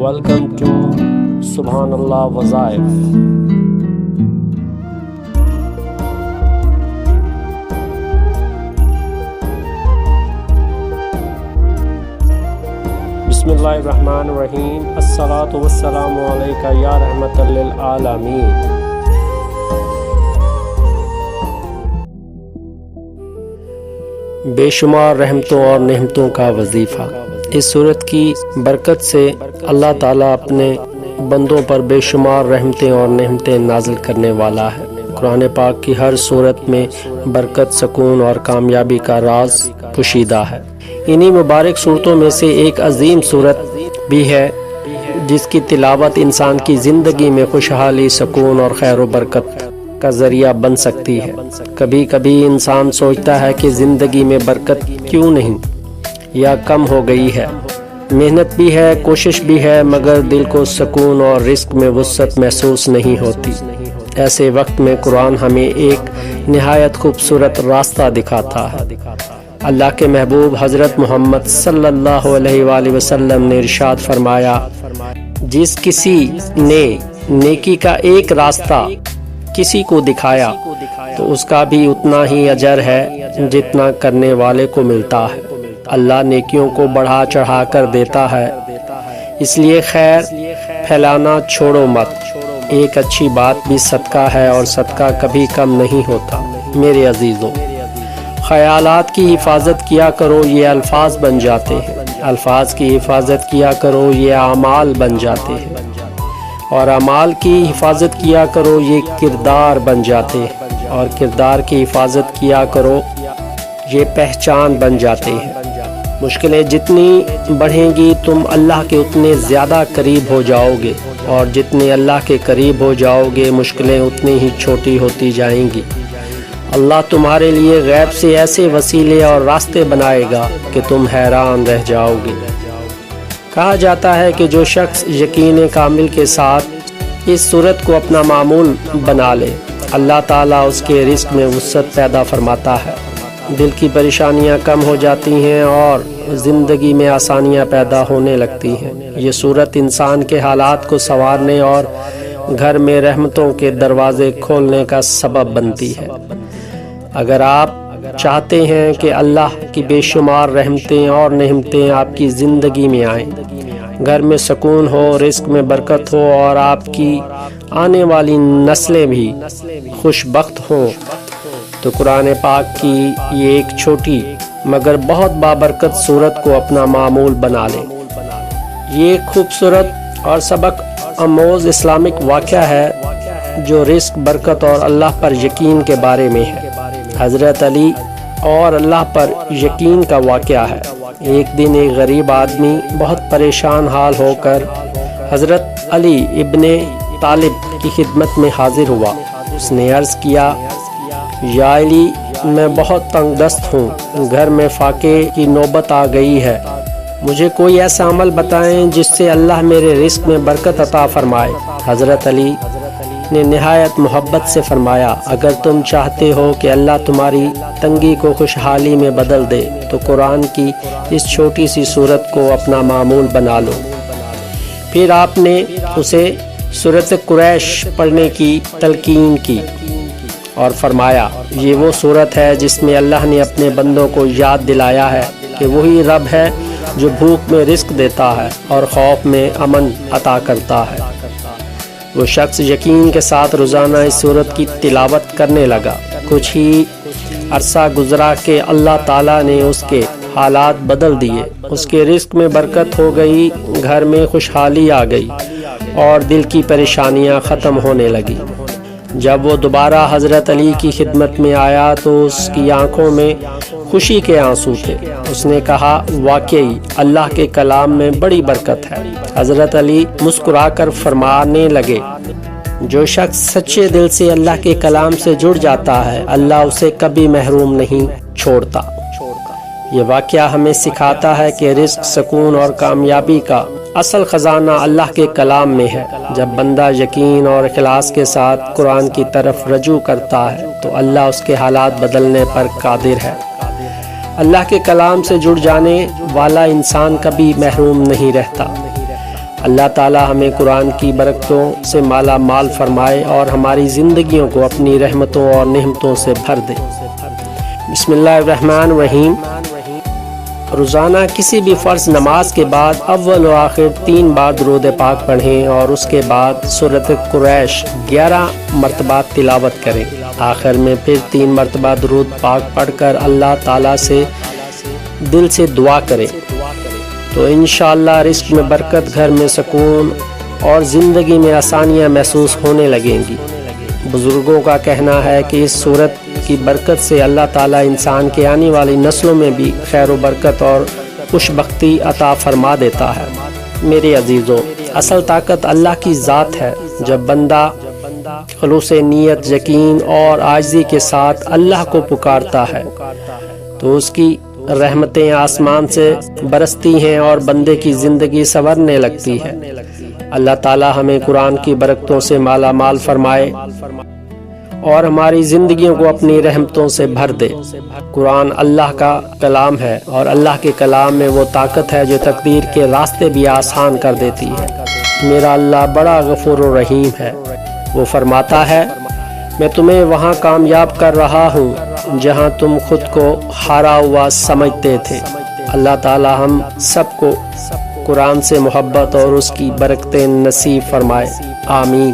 Welcome to Subhanallah Wazaif. Bismillahirrahmanirrahim. As-salatu was-salamu alayka ya rahmatan lil alamin. بے شمار رحمتوں اور نعمتوں کا وظیفہ۔ اس صورت کی برکت سے اللہ تعالیٰ اپنے بندوں پر بے شمار رحمتیں اور نعمتیں نازل کرنے والا ہے۔ قرآن پاک کی ہر صورت میں برکت، سکون اور کامیابی کا راز پوشیدہ ہے۔ انہی مبارک صورتوں میں سے ایک عظیم صورت بھی ہے جس کی تلاوت انسان کی زندگی میں خوشحالی، سکون اور خیر و برکت کا ذریعہ بن سکتی ہے۔ کبھی کبھی انسان سوچتا ہے کہ زندگی میں برکت کیوں نہیں یا کم ہو گئی ہے۔ محنت بھی ہے، کوشش بھی ہے، مگر دل کو سکون اور رزق میں وسعت محسوس نہیں ہوتی۔ ایسے وقت میں قرآن ہمیں ایک نہایت خوبصورت راستہ دکھاتا ہے۔ اللہ کے محبوب حضرت محمد صلی اللہ علیہ وآلہ وسلم نے ارشاد فرمایا، جس کسی نے نیکی کا ایک راستہ کسی کو دکھایا تو اس کا بھی اتنا ہی اجر ہے جتنا کرنے والے کو ملتا ہے۔ اللہ نیکیوں کو بڑھا چڑھا کر دیتا ہے، اس لیے خیر پھیلانا چھوڑو مت۔ ایک اچھی بات بھی صدقہ ہے اور صدقہ کبھی کم نہیں ہوتا۔ میرے عزیزوں، خیالات کی حفاظت کیا کرو، یہ الفاظ بن جاتے ہیں۔ الفاظ کی حفاظت کیا کرو، یہ اعمال بن جاتے ہیں، اور اعمال کی حفاظت کیا کرو، یہ کردار بن جاتے ہیں، اور کردار کی حفاظت کیا کرو، یہ پہچان بن جاتے ہیں۔ مشکلیں جتنی بڑھیں گی تم اللہ کے اتنے زیادہ قریب ہو جاؤ گے، اور جتنے اللہ کے قریب ہو جاؤ گے مشکلیں اتنی ہی چھوٹی ہوتی جائیں گی۔ اللہ تمہارے لیے غیب سے ایسے وسیلے اور راستے بنائے گا کہ تم حیران رہ جاؤ گے۔ کہا جاتا ہے کہ جو شخص یقین کامل کے ساتھ اس صورت کو اپنا معمول بنا لے، اللہ تعالیٰ اس کے رزق میں وسعت پیدا فرماتا ہے، دل کی پریشانیاں کم ہو جاتی ہیں اور زندگی میں آسانیاں پیدا ہونے لگتی ہیں۔ یہ صورت انسان کے حالات کو سنوارنے اور گھر میں رحمتوں کے دروازے کھولنے کا سبب بنتی ہے۔ اگر آپ چاہتے ہیں کہ اللہ کی بے شمار رحمتیں اور نعمتیں آپ کی زندگی میں آئیں، گھر میں سکون ہو، رزق میں برکت ہو، اور آپ کی آنے والی نسلیں بھی خوش بخت ہوں، تو قرآن پاک کی یہ ایک چھوٹی مگر بہت بابرکت صورت کو اپنا معمول بنا لیں۔ یہ ایک خوبصورت اور سبق آموز اسلامک واقعہ ہے جو رزق، برکت اور اللہ پر یقین کے بارے میں ہے۔ حضرت علی اور اللہ پر یقین کا واقعہ ہے۔ ایک دن ایک غریب آدمی بہت پریشان حال ہو کر حضرت علی ابن طالب کی خدمت میں حاضر ہوا۔ اس نے عرض کیا، یا علی، میں بہت تنگ دست ہوں، گھر میں فاقے کی نوبت آ گئی ہے، مجھے کوئی ایسا عمل بتائیں جس سے اللہ میرے رزق میں برکت عطا فرمائے۔ حضرت علی نے نہایت محبت سے فرمایا، اگر تم چاہتے ہو کہ اللہ تمہاری تنگی کو خوشحالی میں بدل دے تو قرآن کی اس چھوٹی سی صورت کو اپنا معمول بنا لو۔ پھر آپ نے اسے سورۃ قریش پڑھنے کی تلقین کی اور فرمایا، یہ وہ صورت ہے جس میں اللہ نے اپنے بندوں کو یاد دلایا ہے کہ وہی رب ہے جو بھوک میں رزق دیتا ہے اور خوف میں امن عطا کرتا ہے۔ وہ شخص یقین کے ساتھ روزانہ اس صورت کی تلاوت کرنے لگا۔ کچھ ہی عرصہ گزرا کہ اللہ تعالیٰ نے اس کے حالات بدل دیے، اس کے رزق میں برکت ہو گئی، گھر میں خوشحالی آ گئی اور دل کی پریشانیاں ختم ہونے لگی۔ جب وہ دوبارہ حضرت علی کی خدمت میں آیا تو اس کی آنکھوں میں خوشی کے آنسو تھے۔ اس نے کہا، واقعی اللہ کے کلام میں بڑی برکت ہے۔ حضرت علی مسکرا کر فرمانے لگے، جو شخص سچے دل سے اللہ کے کلام سے جڑ جاتا ہے، اللہ اسے کبھی محروم نہیں چھوڑتا۔ یہ واقعہ ہمیں سکھاتا ہے کہ رزق، سکون اور کامیابی کا اصل خزانہ اللہ کے کلام میں ہے۔ جب بندہ یقین اور اخلاص کے ساتھ قرآن کی طرف رجوع کرتا ہے تو اللہ اس کے حالات بدلنے پر قادر ہے۔ اللہ کے کلام سے جڑ جانے والا انسان کبھی محروم نہیں رہتا۔ اللہ تعالی ہمیں قرآن کی برکتوں سے مالا مال فرمائے اور ہماری زندگیوں کو اپنی رحمتوں اور نعمتوں سے بھر دے۔ بسم اللہ الرحمن الرحیم۔ روزانہ کسی بھی فرض نماز کے بعد اول و آخر 3 بار درود پاک پڑھیں اور اس کے بعد سورۃ قریش 11 مرتبہ تلاوت کریں۔ آخر میں پھر 3 مرتبہ درود پاک پڑھ کر اللہ تعالیٰ سے دل سے دعا کریں تو انشاءاللہ رزق میں برکت، گھر میں سکون اور زندگی میں آسانیاں محسوس ہونے لگیں گی۔ بزرگوں کا کہنا ہے کہ اس صورت کی برکت سے اللہ تعالیٰ انسان کے آنے والی نسلوں میں بھی خیر و برکت اور خوش بختی عطا فرما دیتا ہے۔ میرے عزیزوں، اصل طاقت اللہ کی ذات ہے۔ جب بندہ خلوص نیت، یقین اور عاجزی کے ساتھ اللہ کو پکارتا ہے تو اس کی رحمتیں آسمان سے برستی ہیں اور بندے کی زندگی سنورنے لگتی ہے۔ اللہ تعالیٰ ہمیں قرآن کی برکتوں سے مالا مال فرمائے اور ہماری زندگیوں کو اپنی رحمتوں سے بھر دے۔ قرآن اللہ کا کلام ہے اور اللہ کے کلام میں وہ طاقت ہے جو تقدیر کے راستے بھی آسان کر دیتی ہے۔ میرا اللہ بڑا غفور و رحیم ہے۔ وہ فرماتا ہے، میں تمہیں وہاں کامیاب کر رہا ہوں جہاں تم خود کو ہارا ہوا سمجھتے تھے۔ اللہ تعالی ہم سب کو قرآن سے محبت اور اس کی برکتیں نصیب فرمائے، آمین۔